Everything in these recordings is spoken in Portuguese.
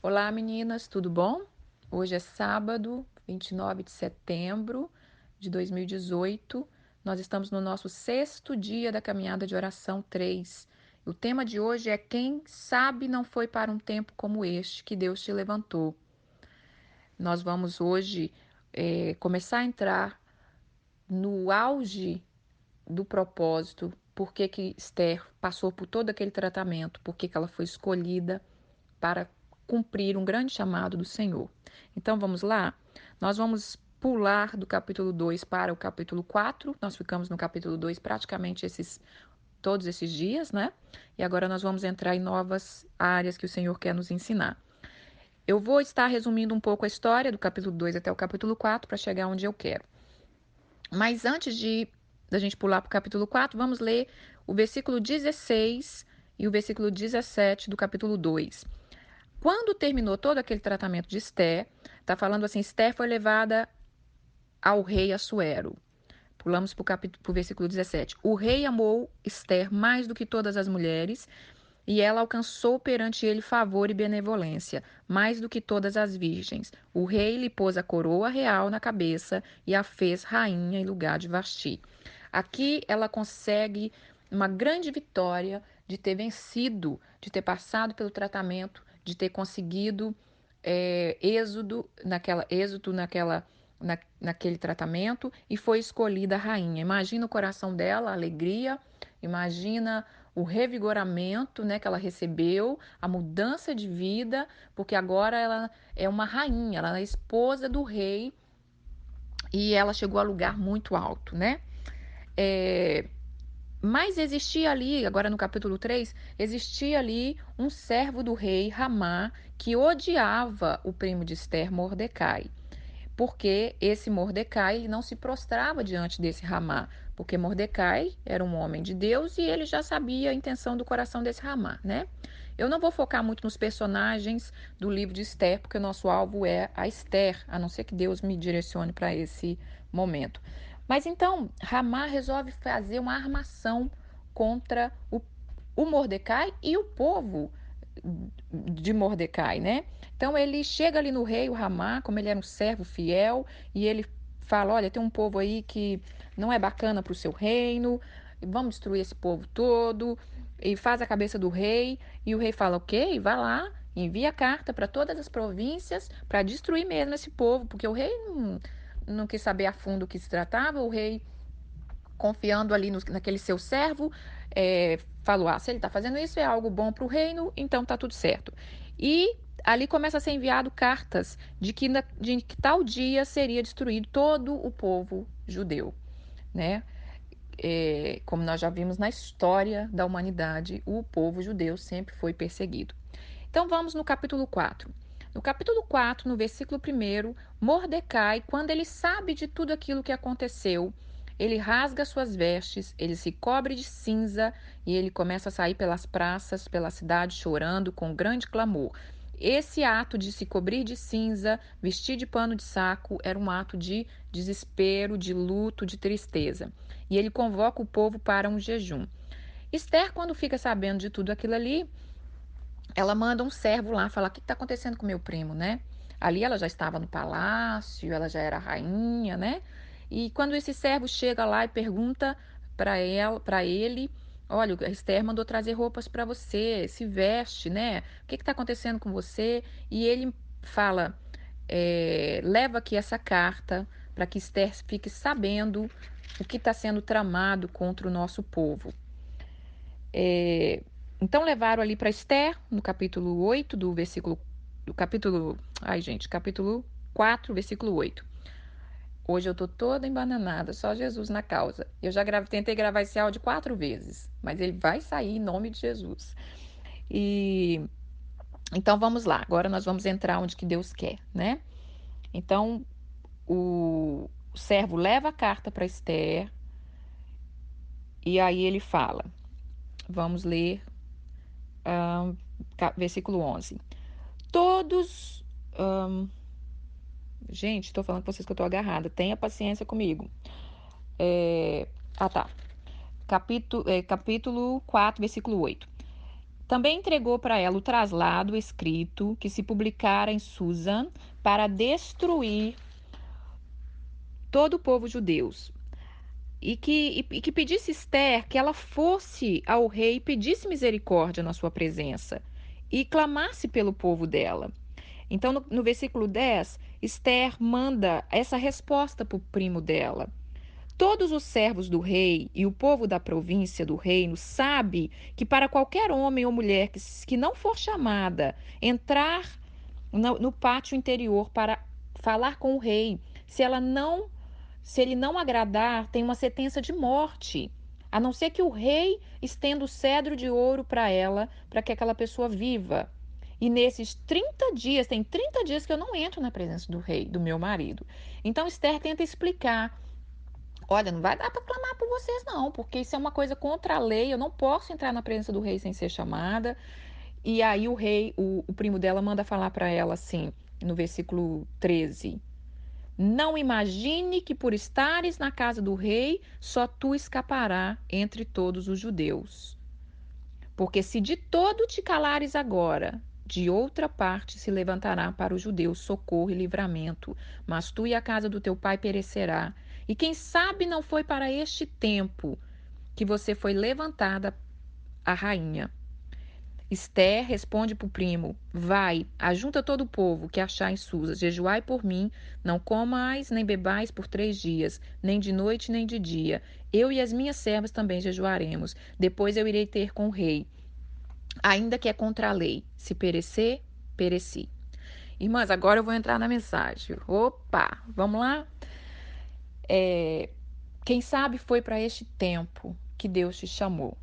Olá, meninas, tudo bom? Hoje é sábado, 29 de setembro de 2018. Nós estamos no nosso sexto dia da caminhada de oração 3. O tema de hoje é: quem sabe não foi para um tempo como este que Deus te levantou. Nós vamos hoje começar a entrar no auge do propósito, por que Esther passou por todo aquele tratamento, por que ela foi escolhida para cumprir um grande chamado do Senhor. Então vamos lá? Nós vamos pular do capítulo 2 para o capítulo 4. Nós ficamos no capítulo 2 praticamente todos esses dias, né? E agora nós vamos entrar em novas áreas que o Senhor quer nos ensinar. Eu vou estar resumindo um pouco a história do capítulo 2 até o capítulo 4 para chegar onde eu quero. Mas antes da gente pular para o capítulo 4, vamos ler o versículo 16 e o versículo 17 do capítulo 2. Quando terminou todo aquele tratamento de Esther, está falando assim: Esther foi levada ao rei Assuero. Pulamos para o versículo 17. O rei amou Esther mais do que todas as mulheres, e ela alcançou perante ele favor e benevolência, mais do que todas as virgens. O rei lhe pôs a coroa real na cabeça e a fez rainha em lugar de Vasti. Aqui ela consegue uma grande vitória de ter vencido, de ter passado pelo tratamento, de ter conseguido êxito naquele tratamento e foi escolhida rainha. Imagina o coração dela, a alegria, imagina o revigoramento, né, que ela recebeu, a mudança de vida, porque agora ela é uma rainha, ela é esposa do rei e ela chegou a lugar muito alto, né? É, mas existia ali, agora no capítulo 3, existia ali um servo do rei, Ramá, que odiava o primo de Esther, Mordecai. Porque esse Mordecai ele não se prostrava diante desse Ramá, porque Mordecai era um homem de Deus e ele já sabia a intenção do coração desse Ramá, né? Eu não vou focar muito nos personagens do livro de Esther, porque o nosso alvo é a Esther, a não ser que Deus me direcione para esse momento. Mas então, Ramá resolve fazer uma armação contra o Mordecai e o povo de Mordecai, né? Então ele chega ali no rei, o Ramá, como ele era um servo fiel, e ele fala: olha, tem um povo aí que não é bacana para o seu reino, vamos destruir esse povo todo, e faz a cabeça do rei, e o rei fala: ok, vai lá, envia carta para todas as províncias para destruir mesmo esse povo, porque o rei não quis saber a fundo o que se tratava, o rei confiando ali naquele seu servo, falou: se ele está fazendo isso é algo bom para o reino, então está tudo certo. E ali começa a ser enviado cartas de que tal dia seria destruído todo o povo judeu, né? Como nós já vimos na história da humanidade, o povo judeu sempre foi perseguido. Então vamos no capítulo 4. No capítulo 4, no versículo 1, Mordecai, quando ele sabe de tudo aquilo que aconteceu, ele rasga suas vestes, ele se cobre de cinza e ele começa a sair pelas praças, pela cidade, chorando com grande clamor. Esse ato de se cobrir de cinza, vestir de pano de saco, era um ato de desespero, de luto, de tristeza. E ele convoca o povo para um jejum. Esther, quando fica sabendo de tudo aquilo ali, ela manda um servo lá falar: o que está acontecendo com meu primo, né? Ali ela já estava no palácio, ela já era rainha, né? E quando esse servo chega lá e pergunta para ele: olha, a Esther mandou trazer roupas para você, se veste, né? O que está acontecendo com você? E ele fala: leva aqui essa carta para que Esther fique sabendo o que está sendo tramado contra o nosso povo. Então levaram ali para Esther, no capítulo 8 do versículo. Do capítulo. Ai, gente, capítulo 4, versículo 8. Hoje eu tô toda embananada, só Jesus na causa. Eu já tentei gravar esse áudio 4 vezes, mas ele vai sair em nome de Jesus. E então vamos lá, agora nós vamos entrar onde que Deus quer, né? Então o servo leva a carta para Esther e aí ele fala. Vamos ler versículo 11. Todos. Gente, estou falando com vocês que eu estou agarrada. Tenha paciência comigo. Tá. Capítulo 4, versículo 8. Também entregou para ela o traslado escrito que se publicara em Susan para destruir todo o povo judeu. E que pedisse Esther que ela fosse ao rei e pedisse misericórdia na sua presença e clamasse pelo povo dela. Então, no versículo 10, Esther manda essa resposta para o primo dela. Todos os servos do rei e o povo da província do reino sabe que para qualquer homem ou mulher que não for chamada entrar no pátio interior para falar com o rei, se ela não, se ele não agradar, tem uma sentença de morte. A não ser que o rei estenda o cedro de ouro para ela, para que aquela pessoa viva. E nesses 30 dias, tem 30 dias que eu não entro na presença do rei, do meu marido. Então Esther tenta explicar. Olha, não vai dar para clamar por vocês, não, porque isso é uma coisa contra a lei. Eu não posso entrar na presença do rei sem ser chamada. E aí o rei, o primo dela, manda falar para ela assim, no versículo 13: Não imagine que por estares na casa do rei, só tu escapará entre todos os judeus. Porque se de todo te calares agora, de outra parte se levantará para os judeus socorro e livramento, mas tu e a casa do teu pai perecerá. E quem sabe não foi para este tempo que você foi levantada a rainha. Esther responde para o primo: Vai, ajunta todo o povo que achar em Susa, jejuai por mim, não comais nem bebais por 3 dias, nem de noite nem de dia. Eu e as minhas servas também jejuaremos. Depois eu irei ter com o rei, ainda que é contra a lei. Se perecer, pereci. Irmãs, agora eu vou entrar na mensagem. Opa, vamos lá? Quem sabe foi para este tempo que Deus te chamou.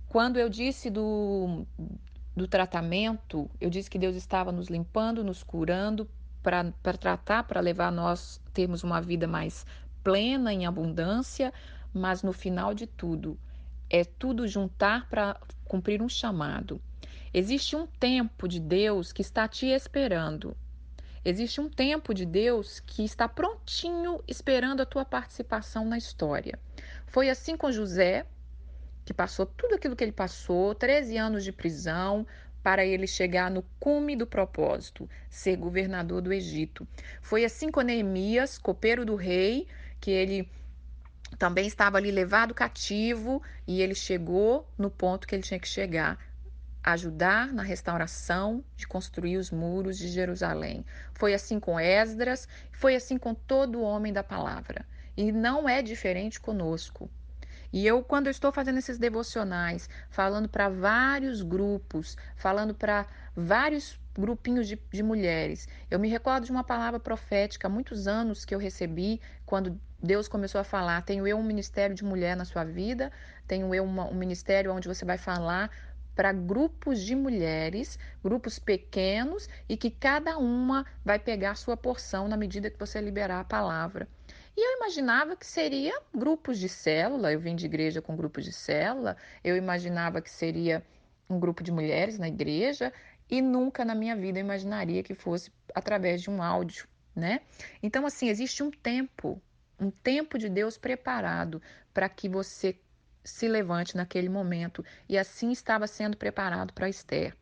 Quando eu disse do tratamento, eu disse que Deus estava nos limpando, nos curando para tratar, para levar nós termos uma vida mais plena, em abundância, mas no final de tudo, é tudo juntar para cumprir um chamado. Existe um tempo de Deus que está te esperando. Existe um tempo de Deus que está prontinho esperando a tua participação na história. Foi assim com José, que passou tudo aquilo que ele passou, 13 anos de prisão, para ele chegar no cume do propósito, ser governador do Egito. Foi assim com Neemias, copeiro do rei, que ele também estava ali levado cativo e ele chegou no ponto que ele tinha que chegar, ajudar na restauração de construir os muros de Jerusalém. Foi assim com Esdras, foi assim com todo homem da palavra. E não é diferente conosco. E eu, quando eu estou fazendo esses devocionais, falando para vários grupos, falando para vários grupinhos de mulheres, eu me recordo de uma palavra profética há muitos anos que eu recebi, quando Deus começou a falar: tenho eu um ministério de mulher na sua vida, tenho eu um ministério onde você vai falar para grupos de mulheres, grupos pequenos, e que cada uma vai pegar a sua porção na medida que você liberar a palavra. E eu imaginava que seria grupos de célula, eu vim de igreja com grupos de célula, eu imaginava que seria um grupo de mulheres na igreja, e nunca na minha vida eu imaginaria que fosse através de um áudio, né? Então, assim, existe um tempo de Deus preparado para que você se levante naquele momento, e assim estava sendo preparado para Esther.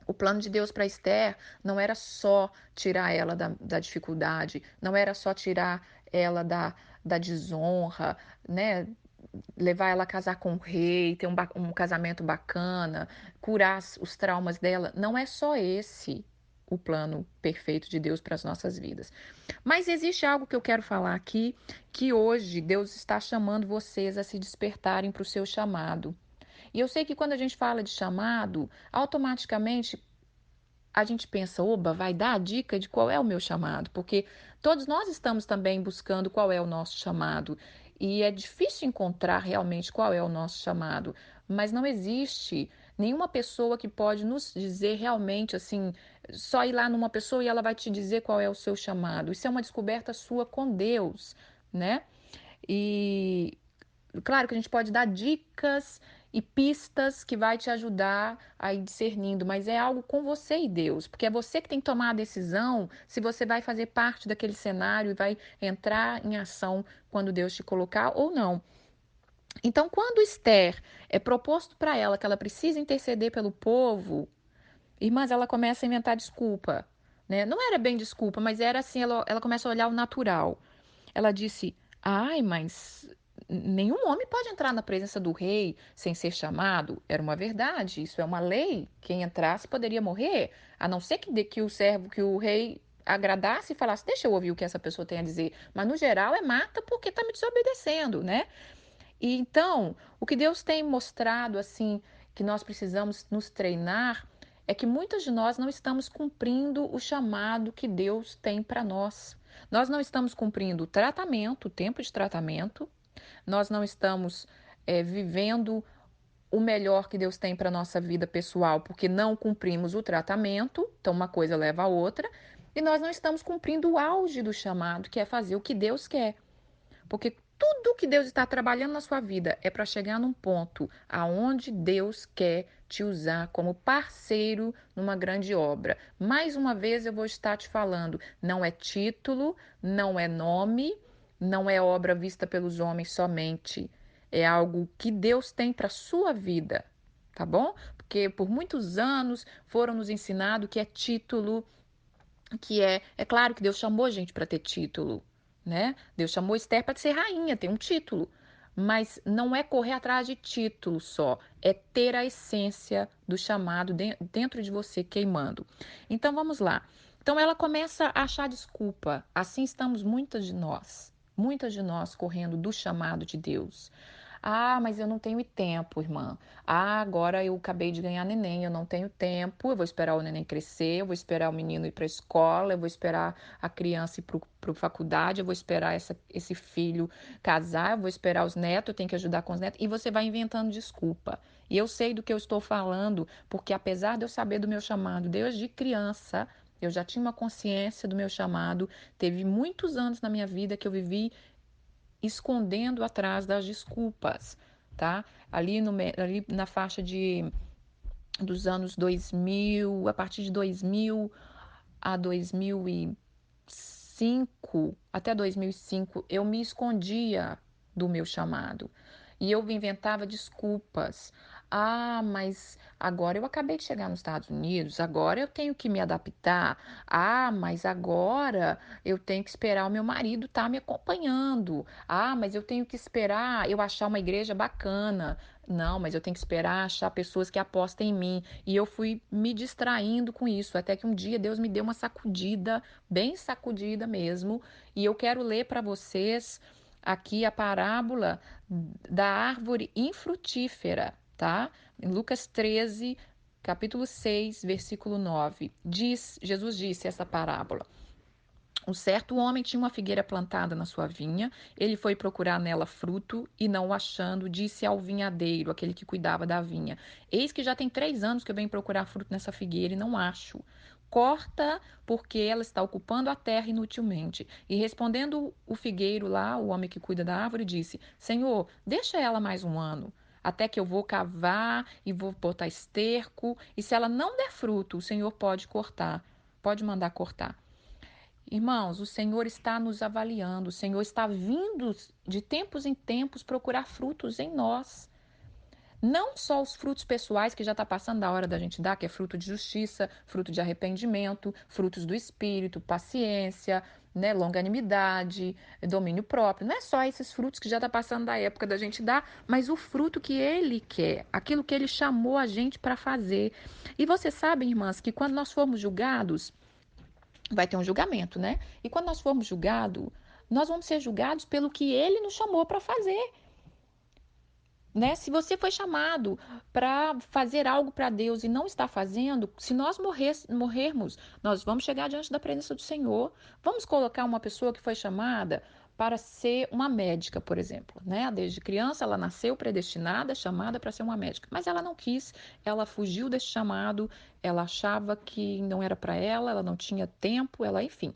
O plano de Deus para Esther não era só tirar ela da dificuldade, não era só tirar ela da desonra, né? Levar ela a casar com o rei, ter um casamento bacana, curar os traumas dela. Não é só esse o plano perfeito de Deus para as nossas vidas. Mas existe algo que eu quero falar aqui, que hoje Deus está chamando vocês a se despertarem para o seu chamado. E eu sei que quando a gente fala de chamado, automaticamente a gente pensa: oba, vai dar a dica de qual é o meu chamado, porque todos nós estamos também buscando qual é o nosso chamado. E é difícil encontrar realmente qual é o nosso chamado, mas não existe nenhuma pessoa que pode nos dizer realmente assim, só ir lá numa pessoa e ela vai te dizer qual é o seu chamado. Isso é uma descoberta sua com Deus, né? E claro que a gente pode dar dicas e pistas que vai te ajudar a ir discernindo, mas é algo com você e Deus, porque é você que tem que tomar a decisão se você vai fazer parte daquele cenário e vai entrar em ação quando Deus te colocar ou não. Então, quando Esther é proposto para ela que ela precisa interceder pelo povo, irmãs, ela começa a inventar desculpa, né? Não era bem desculpa, mas era assim, ela começa a olhar o natural. Ela disse: ai, mas nenhum homem pode entrar na presença do rei sem ser chamado. Era uma verdade, isso é uma lei. Quem entrasse poderia morrer, a não ser que o servo, que o rei agradasse e falasse: deixa eu ouvir o que essa pessoa tem a dizer. Mas no geral é mata porque está me desobedecendo, né? E então, o que Deus tem mostrado, assim, que nós precisamos nos treinar, é que muitas de nós não estamos cumprindo o chamado que Deus tem para nós. Nós não estamos cumprindo o tratamento, o tempo de tratamento, nós não estamos vivendo o melhor que Deus tem para a nossa vida pessoal, porque não cumprimos o tratamento, então uma coisa leva a outra, e nós não estamos cumprindo o auge do chamado, que é fazer o que Deus quer. Porque tudo que Deus está trabalhando na sua vida é para chegar num ponto aonde Deus quer te usar como parceiro numa grande obra. Mais uma vez eu vou estar te falando, não é título, não é nome, não é obra vista pelos homens somente. É algo que Deus tem para sua vida, tá bom? Porque por muitos anos foram nos ensinados que é título, é claro que Deus chamou a gente para ter título, né? Deus chamou Esther para ser rainha, ter um título, mas não é correr atrás de título só, é ter a essência do chamado dentro de você queimando. Então vamos lá. Então ela começa a achar desculpa. Assim estamos muitas de nós correndo do chamado de Deus. Ah, mas eu não tenho tempo, irmã. Ah, agora eu acabei de ganhar neném, eu não tenho tempo. Eu vou esperar o neném crescer, eu vou esperar o menino ir para a escola, eu vou esperar a criança ir para a faculdade, eu vou esperar esse filho casar, eu vou esperar os netos, eu tenho que ajudar com os netos. E você vai inventando desculpa. E eu sei do que eu estou falando, porque apesar de eu saber do meu chamado desde criança, eu já tinha uma consciência do meu chamado. Teve muitos anos na minha vida que eu vivi escondendo atrás das desculpas, tá? Ali na faixa dos anos 2000, a partir de 2000 a 2005, até 2005, eu me escondia do meu chamado. E eu inventava desculpas. Ah, mas agora eu acabei de chegar nos Estados Unidos, agora eu tenho que me adaptar. Ah, mas agora eu tenho que esperar o meu marido estar me acompanhando. Ah, mas eu tenho que esperar eu achar uma igreja bacana. Não, mas eu tenho que esperar achar pessoas que apostem em mim. E eu fui me distraindo com isso, até que um dia Deus me deu uma sacudida, bem sacudida mesmo. E eu quero ler para vocês aqui a parábola da árvore infrutífera, tá? Em Lucas 13, capítulo 6, versículo 9. Jesus disse essa parábola. Um certo homem tinha uma figueira plantada na sua vinha. Ele foi procurar nela fruto e, não o achando, disse ao vinhadeiro, aquele que cuidava da vinha: eis que já tem 3 anos que eu venho procurar fruto nessa figueira e não acho. Corta, porque ela está ocupando a terra inutilmente. E respondendo o figueiro lá, o homem que cuida da árvore, disse: Senhor, deixa ela mais um ano, até que eu vou cavar e vou botar esterco. E se ela não der fruto, o Senhor pode mandar cortar. Irmãos, o Senhor está nos avaliando, o Senhor está vindo de tempos em tempos procurar frutos em nós. Não só os frutos pessoais, que já está passando da hora da gente dar, que é fruto de justiça, fruto de arrependimento, frutos do espírito, paciência, né, longanimidade, domínio próprio. Não é só esses frutos que já está passando da época da gente dar, mas o fruto que ele quer, aquilo que ele chamou a gente para fazer. E vocês sabem, irmãs, que quando nós formos julgados, vai ter um julgamento, né? E quando nós formos julgados, nós vamos ser julgados pelo que ele nos chamou para fazer, né? Se você foi chamado para fazer algo para Deus e não está fazendo, se nós morrermos, nós vamos chegar diante da presença do Senhor. Vamos colocar uma pessoa que foi chamada para ser uma médica, por exemplo, né? Desde criança ela nasceu predestinada, chamada para ser uma médica, mas ela não quis, ela fugiu desse chamado, ela achava que não era para ela não tinha tempo, enfim.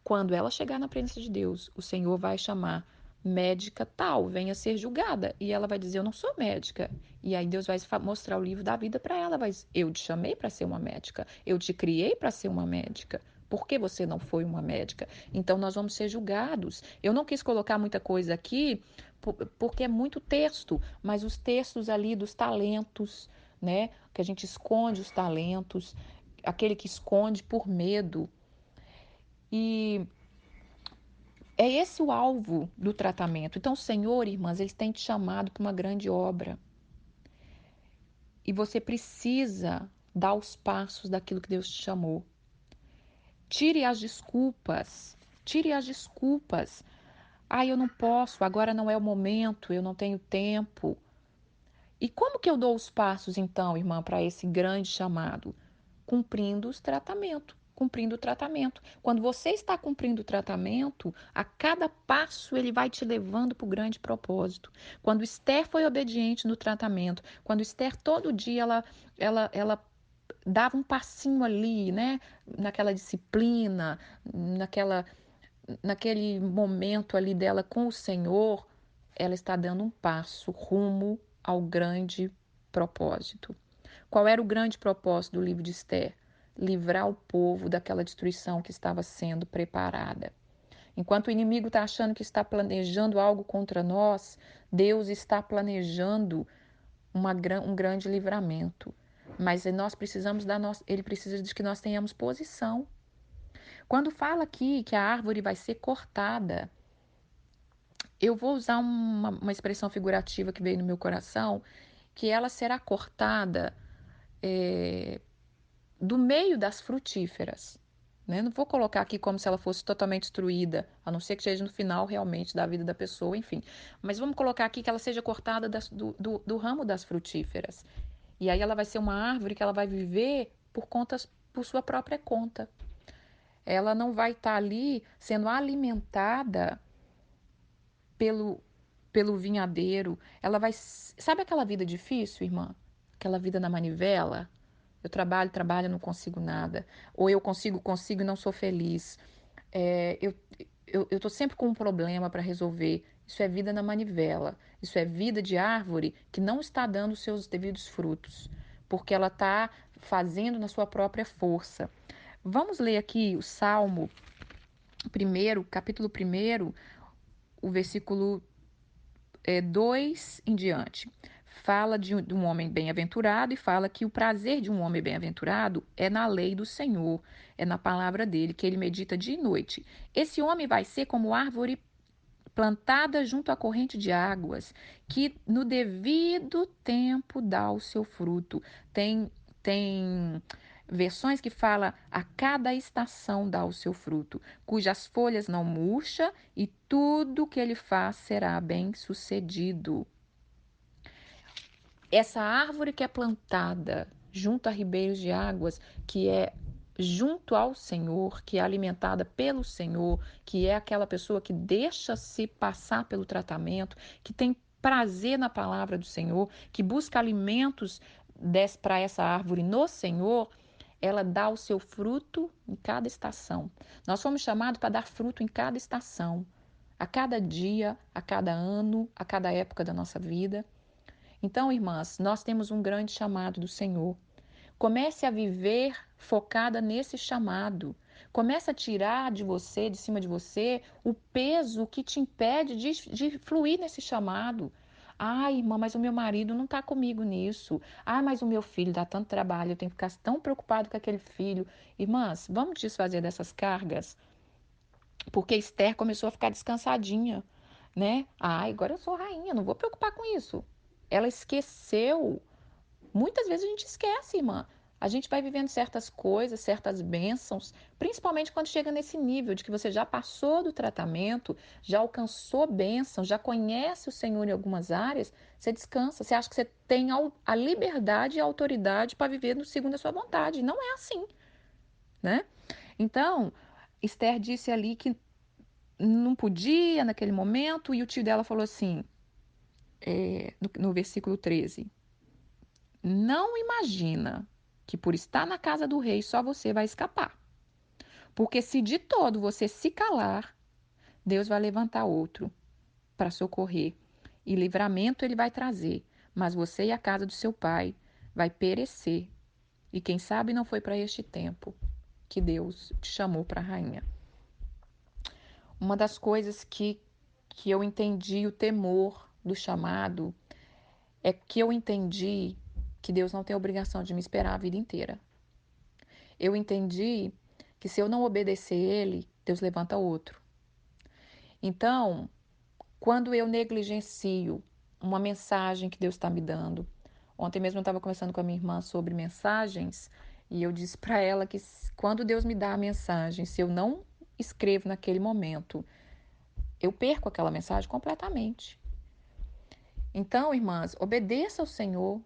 Quando ela chegar na presença de Deus, o Senhor vai chamar médica tal, venha ser julgada. E ela vai dizer: eu não sou médica. E aí Deus vai mostrar o livro da vida para ela. Eu te chamei para ser uma médica. Eu te criei para ser uma médica. Por que você não foi uma médica? Então nós vamos ser julgados. Eu não quis colocar muita coisa aqui, porque é muito texto, mas os textos ali dos talentos, né? Que a gente esconde os talentos, aquele que esconde por medo. E é esse o alvo do tratamento. Então, o Senhor, irmãs, Ele tem te chamado para uma grande obra. E você precisa dar os passos daquilo que Deus te chamou. Tire as desculpas. Tire as desculpas. Ah, eu não posso, agora não é o momento, eu não tenho tempo. E como que eu dou os passos, então, irmã, para esse grande chamado? Cumprindo os tratamentos. Cumprindo o tratamento. Quando você está cumprindo o tratamento, a cada passo ele vai te levando para o grande propósito. Quando Esther foi obediente no tratamento, quando Esther todo dia ela dava um passinho ali, né? Naquela disciplina, naquele momento ali dela com o Senhor, ela está dando um passo rumo ao grande propósito. Qual era o grande propósito do livro de Esther? Livrar o povo daquela destruição que estava sendo preparada. Enquanto o inimigo está achando que está planejando algo contra nós, Deus está planejando um grande livramento. Mas nós precisamos ele precisa de que nós tenhamos posição. Quando fala aqui que a árvore vai ser cortada, eu vou usar uma expressão figurativa que veio no meu coração, que ela será cortada do meio das frutíferas. Né? Não vou colocar aqui como se ela fosse totalmente destruída, a não ser que seja no final realmente da vida da pessoa, enfim. Mas vamos colocar aqui que ela seja cortada do ramo das frutíferas. E aí ela vai ser uma árvore que ela vai viver por sua própria conta. Ela não vai estar ali sendo alimentada pelo, pelo vinhadeiro. Ela vai. Sabe aquela vida difícil, irmã? Aquela vida na manivela? Eu trabalho, trabalho, não consigo nada. Ou eu consigo, consigo e não sou feliz. É, eu tô sempre com um problema para resolver. Isso é vida na manivela. Isso é vida de árvore que não está dando os seus devidos frutos, porque ela está fazendo na sua própria força. Vamos ler aqui o Salmo primeiro, capítulo primeiro, o versículo 2 em diante. Fala de um homem bem-aventurado e fala que o prazer de um homem bem-aventurado é na lei do Senhor, é na palavra dele, que ele medita dia e noite. Esse homem vai ser como árvore plantada junto à corrente de águas, que no devido tempo dá o seu fruto. Tem versões que fala a cada estação dá o seu fruto, cujas folhas não murcha e tudo que ele faz será bem sucedido. Essa árvore que é plantada junto a ribeiros de águas, que é junto ao Senhor, que é alimentada pelo Senhor, que é aquela pessoa que deixa-se passar pelo tratamento, que tem prazer na palavra do Senhor, que busca alimentos para essa árvore no Senhor, ela dá o seu fruto em cada estação. Nós fomos chamados para dar fruto em cada estação, a cada dia, a cada ano, a cada época da nossa vida. Então, irmãs, nós temos um grande chamado do Senhor. Comece a viver focada nesse chamado. Comece a tirar de você, de cima de você, o peso que te impede de fluir nesse chamado. Ai, irmã, mas o meu marido não está comigo nisso. Ah, mas o meu filho dá tanto trabalho, eu tenho que ficar tão preocupado com aquele filho. Irmãs, vamos desfazer dessas cargas? Porque Esther começou a ficar descansadinha, né? Ai, agora eu sou rainha, não vou preocupar com isso. Ela esqueceu. Muitas vezes a gente esquece, irmã. A gente vai vivendo certas coisas, certas bênçãos, principalmente quando chega nesse nível de que você já passou do tratamento, já alcançou bênção, já conhece o Senhor em algumas áreas, você descansa, você acha que você tem a liberdade e a autoridade para viver no segundo a sua vontade. Não é assim, né? Então, Esther disse ali que não podia naquele momento, e o tio dela falou assim, no versículo 13: não imagina que por estar na casa do rei só você vai escapar. Porque se de todo você se calar, Deus vai levantar outro para socorrer. E livramento ele vai trazer. Mas você e a casa do seu pai vai perecer. E quem sabe não foi para este tempo que Deus te chamou para rainha. Uma das coisas que eu entendi o temor do chamado é que eu entendi que Deus não tem obrigação de me esperar a vida inteira. Eu entendi que se eu não obedecer Ele, Deus levanta outro. Então, quando eu negligencio uma mensagem que Deus está me dando, ontem mesmo eu estava conversando com a minha irmã sobre mensagens e eu disse para ela que quando Deus me dá a mensagem, se eu não escrevo naquele momento, eu perco aquela mensagem completamente. Então, irmãs, obedeça ao Senhor.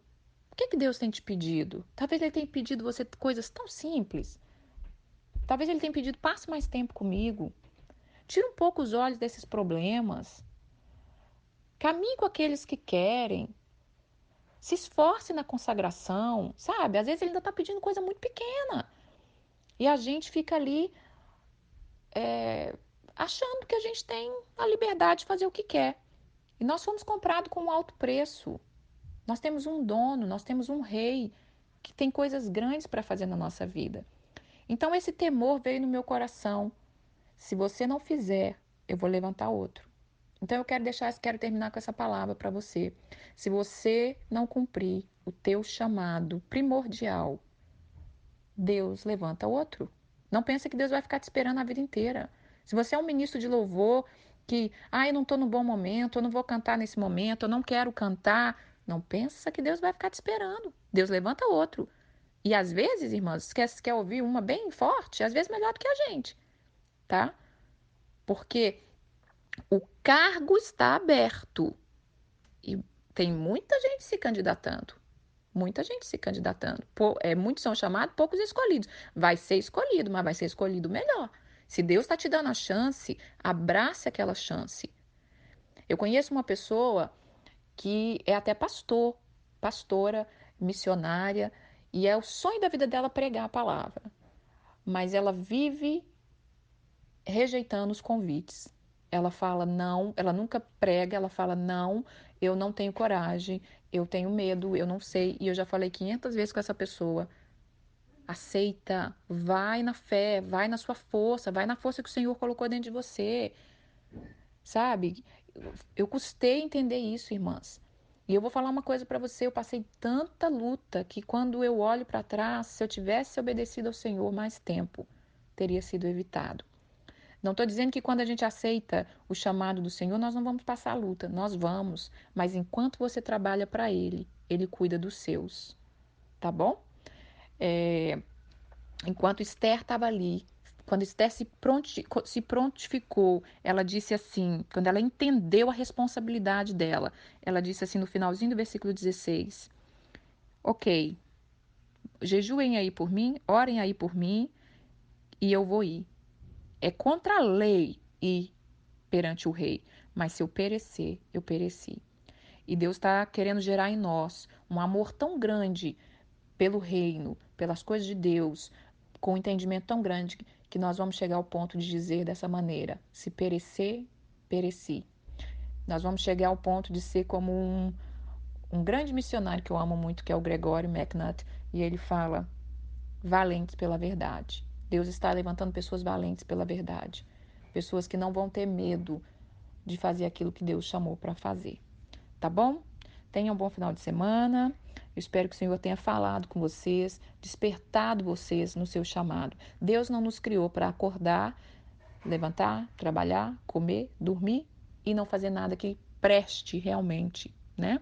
O que Deus tem te pedido? Talvez Ele tenha pedido você coisas tão simples. Talvez Ele tenha pedido, passe mais tempo comigo. Tire um pouco os olhos desses problemas. Caminhe com aqueles que querem. Se esforce na consagração, sabe? Às vezes Ele ainda está pedindo coisa muito pequena. E a gente fica ali achando que a gente tem a liberdade de fazer o que quer. E nós fomos comprados com um alto preço. Nós temos um dono, nós temos um rei que tem coisas grandes para fazer na nossa vida. Então esse temor veio no meu coração. Se você não fizer, eu vou levantar outro. Então eu quero terminar com essa palavra para você. Se você não cumprir o teu chamado primordial, Deus levanta outro. Não pensa que Deus vai ficar te esperando a vida inteira. Se você é um ministro de louvor que, eu não estou no bom momento, eu não vou cantar nesse momento, eu não quero cantar, não pensa que Deus vai ficar te esperando. Deus levanta outro. E às vezes, irmãs, quer ouvir uma bem forte, às vezes melhor do que a gente, tá? Porque o cargo está aberto e tem muita gente se candidatando. Muita gente se candidatando. Muitos são chamados, poucos escolhidos. Vai ser escolhido, mas vai ser escolhido o melhor. Se Deus está te dando a chance, abrace aquela chance. Eu conheço uma pessoa que é até pastora, missionária, e é o sonho da vida dela pregar a palavra. Mas ela vive rejeitando os convites. Ela fala não, ela nunca prega, ela fala não, eu não tenho coragem, eu tenho medo, eu não sei. E eu já falei 500 vezes com essa pessoa. Aceita, vai na fé, vai na sua força, vai na força que o Senhor colocou dentro de você. Sabe? Eu custei entender isso, irmãs. E eu vou falar uma coisa para você, eu passei tanta luta que quando eu olho para trás, se eu tivesse obedecido ao Senhor mais tempo, teria sido evitado. Não estou dizendo que quando a gente aceita o chamado do Senhor, nós não vamos passar a luta. Nós vamos. Mas enquanto você trabalha para Ele, Ele cuida dos seus. Tá bom? Enquanto Esther estava ali, quando Esther se prontificou, ela disse assim, quando ela entendeu a responsabilidade dela, ela disse assim no finalzinho do versículo 16, ok, jejuem aí por mim, orem aí por mim e eu vou ir. É contra a lei ir perante o rei, mas se eu perecer, eu pereci. E Deus está querendo gerar em nós um amor tão grande pelo reino, pelas coisas de Deus, com um entendimento tão grande que nós vamos chegar ao ponto de dizer dessa maneira: se perecer, pereci. Nós vamos chegar ao ponto de ser como um grande missionário que eu amo muito, que é o Gregório McNutt, e ele fala: valentes pela verdade. Deus está levantando pessoas valentes pela verdade. Pessoas que não vão ter medo de fazer aquilo que Deus chamou para fazer. Tá bom? Tenham um bom final de semana. Eu espero que o Senhor tenha falado com vocês, despertado vocês no seu chamado. Deus não nos criou para acordar, levantar, trabalhar, comer, dormir e não fazer nada que preste realmente, né?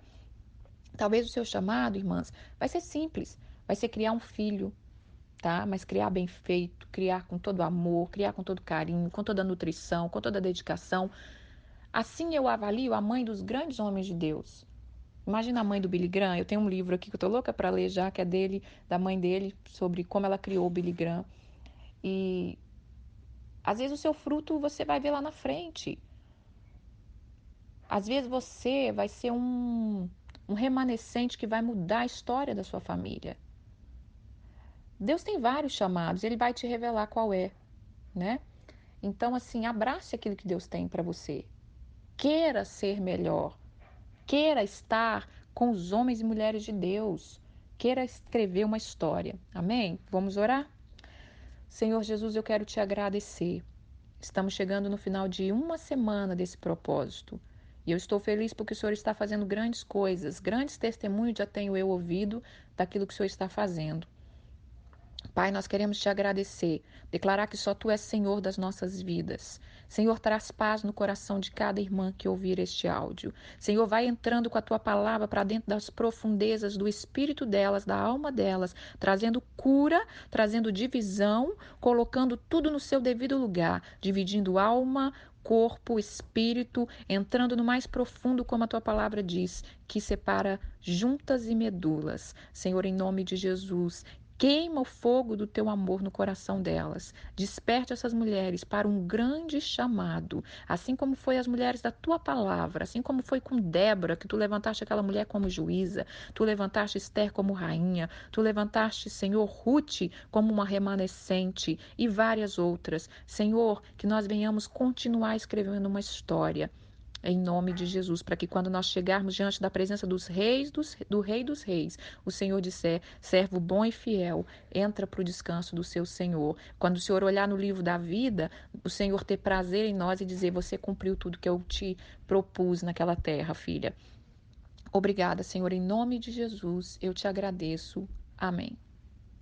Talvez o seu chamado, irmãs, vai ser simples. Vai ser criar um filho, tá? Mas criar bem feito, criar com todo amor, criar com todo carinho, com toda nutrição, com toda dedicação. Assim eu avalio a mãe dos grandes homens de Deus. Imagina a mãe do Billy Graham. Eu tenho um livro aqui que eu tô louca para ler já, que é dele, da mãe dele, sobre como ela criou o Billy Graham. E às vezes o seu fruto você vai ver lá na frente. Às vezes você vai ser um remanescente que vai mudar a história da sua família. Deus tem vários chamados, Ele vai te revelar qual é, né? Então, assim, abrace aquilo que Deus tem para você. Queira ser melhor. Queira estar com os homens e mulheres de Deus. Queira escrever uma história. Amém? Vamos orar? Senhor Jesus, eu quero te agradecer. Estamos chegando no final de uma semana desse propósito. E eu estou feliz porque o Senhor está fazendo grandes coisas, grandes testemunhos já tenho eu ouvido daquilo que o Senhor está fazendo. Pai, nós queremos te agradecer, declarar que só Tu és Senhor das nossas vidas. Senhor, traz paz no coração de cada irmã que ouvir este áudio. Senhor, vai entrando com a Tua palavra para dentro das profundezas do espírito delas, da alma delas, trazendo cura, trazendo divisão, colocando tudo no seu devido lugar, dividindo alma, corpo, espírito, entrando no mais profundo, como a Tua palavra diz, que separa juntas e medulas. Senhor, em nome de Jesus, queima o fogo do teu amor no coração delas. Desperte essas mulheres para um grande chamado, assim como foi as mulheres da tua palavra, assim como foi com Débora, que tu levantaste aquela mulher como juíza, tu levantaste Esther como rainha, tu levantaste, Senhor, Ruth como uma remanescente e várias outras. Senhor, que nós venhamos continuar escrevendo uma história em nome de Jesus, para que quando nós chegarmos diante da presença dos reis, do Rei dos Reis, o Senhor disser, servo bom e fiel, entra para o descanso do seu Senhor. Quando o Senhor olhar no livro da vida, o Senhor ter prazer em nós e dizer, você cumpriu tudo que eu te propus naquela terra, filha. Obrigada, Senhor, em nome de Jesus, eu te agradeço. Amém.